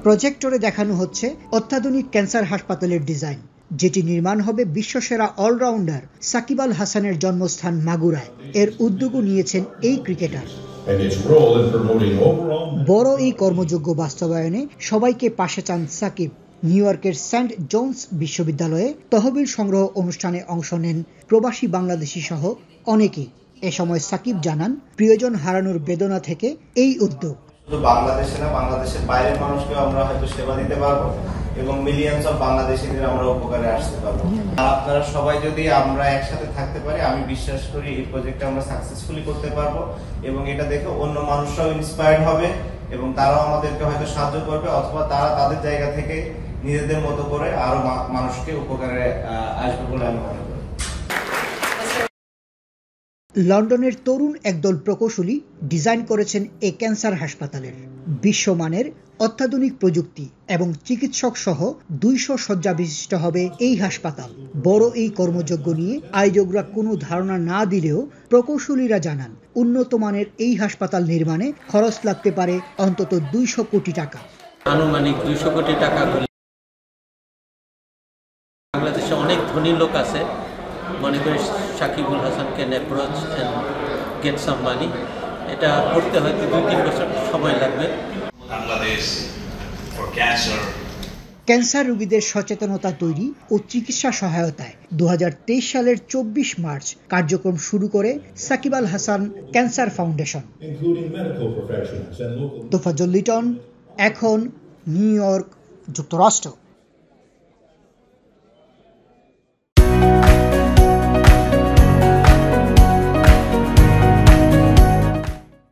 প্রজেক্টরে দেখানো হচ্ছে অত্যাধুনিক ক্যান্সার হাসপাতালের ডিজাইন, যেটি নির্মাণ হবে বিশ্বসেরা অলরাউন্ডার সাকিব আল হাসানের জন্মস্থান মাগুরায়। এর উদ্যোগও নিয়েছেন এই ক্রিকেটার। বড় এই কর্মযোগ্য বাস্তবায়নে সবাইকে পাশে চান সাকিব। নিউ ইয়র্কের সেন্ট জোন্স বিশ্ববিদ্যালয়ে তহবিল সংগ্রহ অনুষ্ঠানে অংশ নেন প্রবাসী বাংলাদেশি সহ অনেকেই। এ সময় সাকিব জানান, প্রিয়জন হারানোর বেদনা থেকে এই উদ্যোগ। শুধু বাংলাদেশে না, বাংলাদেশের বাইরের মানুষকেও আমরা হয়তো সেবা দিতে পারবো এবং মিলিয়নস অফ বাংলাদেশিদের আমরা উপকারে আসতে পারবো। আপনারা সবাই যদি আমরা একসাথে থাকতে পারি, আমি বিশ্বাস করি এই প্রজেক্টটা আমরা সাকসেসফুলি করতে পারবো এবং এটা দেখে অন্য মানুষরাও ইন্সপায়ার্ড হবে এবং তারাও আমাদেরকে হয়তো সাহায্য করবে, অথবা তারা তাদের জায়গা থেকে নিজেদের মতো করে আরো মানুষকে উপকারে আসবে বলে আমি মনে করি। লন্ডনের তরুণ একদল প্রকৌশলী ডিজাইন করেছেন এই ক্যান্সার হাসপাতালের। বিশ্বমানের অত্যাধুনিক প্রযুক্তি এবং চিকিৎসক সহ 200 শয্যা বিশিষ্ট হবে এই হাসপাতাল। বড় এই কর্মযজ্ঞ নিয়ে আয়োজকরা কোনো ধারণা না দিলেও প্রকৌশলীরা জানান, উন্নত মানের এই হাসপাতাল নির্মাণে খরচ লাগতে পারে অন্তত 200 কোটি টাকা। আনুমানিক 200 কোটি টাকা। বাংলাদেশে অনেক ধনী লোক আছে, মনে করি সাকিবুল হাসানকে অ্যাপ্রোচ এন্ড গেট সাম মানি। এটা করতে হয়তো 2-3 বছর সময় লাগবে। বাংলাদেশ ফর ক্যান্সার, ক্যান্সার রোগীদের সচেতনতা তৈরি ও চিকিৎসা সহায়তায় 2023 সালের 24 মার্চ কার্যক্রম শুরু করে সাকিব আল হাসান ক্যান্সার ফাউন্ডেশন। তোফাজ্জল লিটন, এখন, নিউ ইয়র্ক, যুক্তরাষ্ট্র।